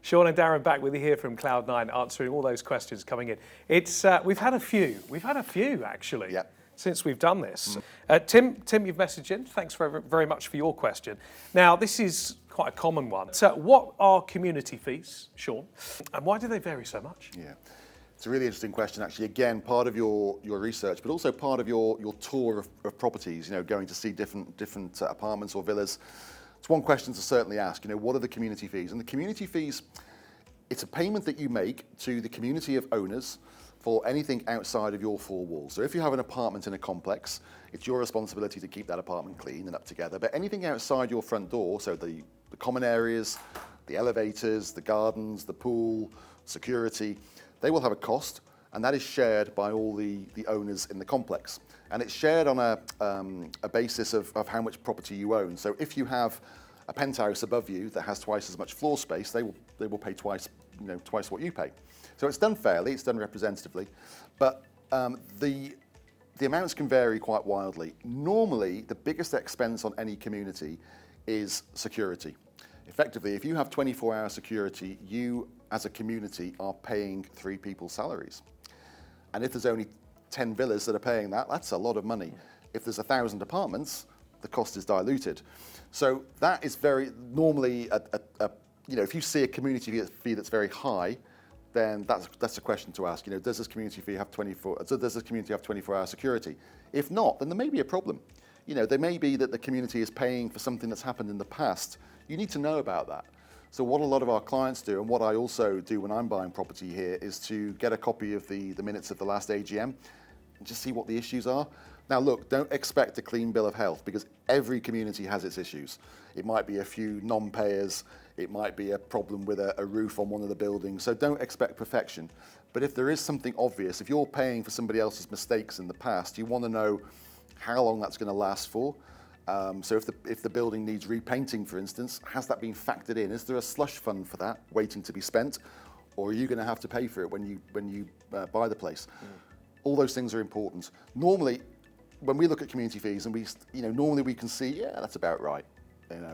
Sean and Darren back with you here from Cloud9, answering all those questions coming in. It's we've had a few actually. Yeah. Since we've done this. Tim, you've messaged in. Thanks very much for your question. Now, this is quite a common one. So what are community fees, Sean, and why do they vary so much? Yeah, it's a really interesting question, actually. Again, part of your research, but also part of your tour of properties, going to see different apartments or villas. It's one question to certainly ask, what are the community fees? And the community fees, it's a payment that you make to the community of owners for anything outside of your four walls. So if you have an apartment in a complex, it's your responsibility to keep that apartment clean and up together. But anything outside your front door, so the common areas, the elevators, the gardens, the pool, security, they will have a cost, and that is shared by all the owners in the complex. And it's shared on a basis of how much property you own. So if you have a penthouse above you that has twice as much floor space, they will pay twice what you pay. So it's done fairly, it's done representatively, but the amounts can vary quite wildly. Normally, the biggest expense on any community is security. Effectively, if you have 24-hour security, you as a community are paying 3 people's salaries. And if there's only 10 villas that are paying that, that's a lot of money. If there's 1,000 apartments, the cost is diluted. So that is very normally if you see a community fee that's very high, then that's a question to ask. Does this community have 24-hour security? If not, then there may be a problem. There may be that the community is paying for something that's happened in the past. You need to know about that. So what a lot of our clients do, and what I also do when I'm buying property here, is to get a copy of the minutes of the last AGM and just see what the issues are. Now look, don't expect a clean bill of health, because every community has its issues. It might be a few non-payers, it might be a problem with a roof on one of the buildings, so don't expect perfection. But if there is something obvious, if you're paying for somebody else's mistakes in the past, you want to know how long that's going to last for. So if the building needs repainting, for instance, has that been factored in? Is there a slush fund for that waiting to be spent? Or are you going to have to pay for it when you buy the place? All those things are important. Normally, when we look at community fees, and normally we can see, yeah, that's about right,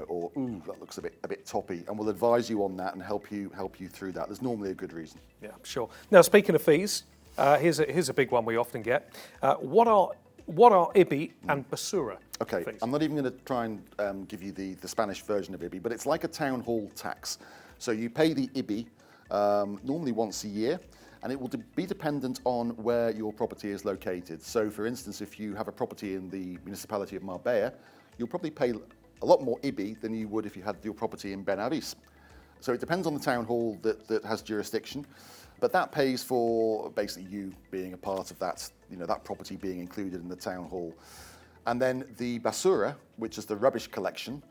or ooh, that looks a bit toppy, and we'll advise you on that and help you through that. There's normally a good reason. Yeah, sure. Now, speaking of fees, here's a big one we often get. What are IBI and Basura Okay, fees? I'm not even going to try and give you the Spanish version of IBI, but it's like a town hall tax. So you pay the IBI normally once a year, and it will be dependent on where your property is located. So for instance, if you have a property in the municipality of Marbella, you'll probably pay a lot more IBI than you would if you had your property in Benavis. So it depends on the town hall that has jurisdiction, but that pays for basically you being a part of that, that property being included in the town hall. And then the Basura, which is the rubbish collection.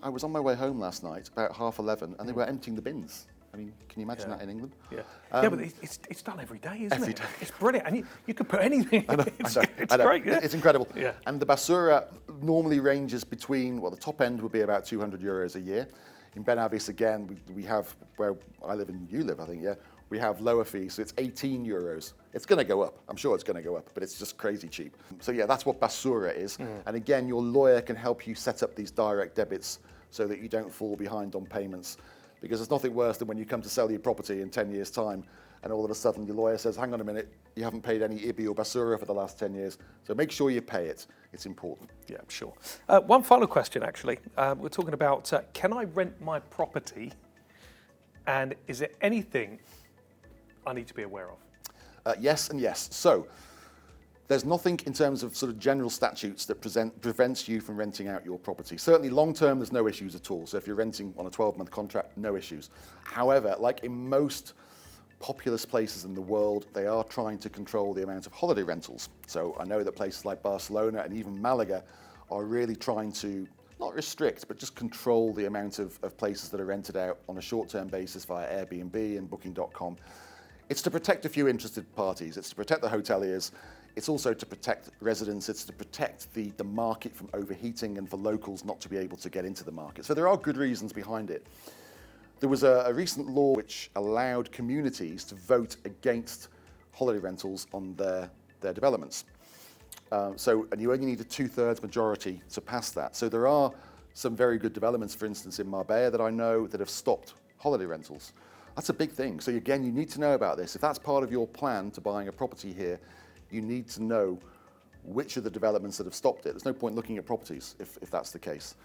I was on my way home last night, about 11:30, and they were emptying the bins. I mean, can you imagine that in England? Yeah, yeah, but it's done every day, isn't it? Every day. It's brilliant, and you could put anything. I know. It's great. Yeah. It's incredible. Yeah. And the Basura normally ranges between, the top end would be about €200 a year. In Benavis, again, we have, where I live and you live, I think, yeah, we have lower fees, so it's €18. It's going to go up. I'm sure it's going to go up, but it's just crazy cheap. So yeah, that's what Basura is. And again, your lawyer can help you set up these direct debits so that you don't fall behind on payments. Because there's nothing worse than when you come to sell your property in 10 years' time, and all of a sudden your lawyer says, hang on a minute, you haven't paid any IBI or Basura for the last 10 years. So make sure you pay it. It's important. Yeah, sure. One final question, actually. We're talking about, can I rent my property, and is there anything I need to be aware of? Yes and yes. So there's nothing in terms of sort of general statutes that prevents you from renting out your property. Certainly long term, there's no issues at all. So if you're renting on a 12-month contract, no issues. However, like in most populous places in the world, they are trying to control the amount of holiday rentals. So I know that places like Barcelona and even Malaga are really trying to not restrict, but just control the amount of places that are rented out on a short-term basis via Airbnb and Booking.com. It's to protect a few interested parties. It's to protect the hoteliers. It's also to protect residents. It's to protect the market from overheating and for locals not to be able to get into the market. So there are good reasons behind it. There was a recent law which allowed communities to vote against holiday rentals on their developments. And you only need a 2/3 majority to pass that. So there are some very good developments, for instance, in Marbella that I know that have stopped holiday rentals. That's a big thing. So again, you need to know about this. If that's part of your plan to buying a property here, you need to know which of the developments that have stopped it. There's no point looking at properties if that's the case.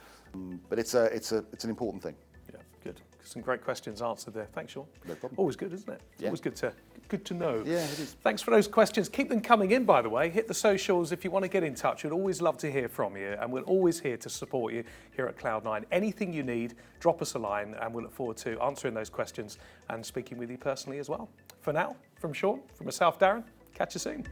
But it's an important thing. Yeah, good. Some great questions answered there. Thanks, Sean. No problem. Always good, isn't it? Yeah. Always good to know. Yeah, it is. Thanks for those questions. Keep them coming in, by the way. Hit the socials if you want to get in touch. We'd always love to hear from you, and we're always here to support you here at Cloud9. Anything you need, drop us a line, and we'll look forward to answering those questions and speaking with you personally as well. For now, from Sean, from myself, Darren, catch you soon.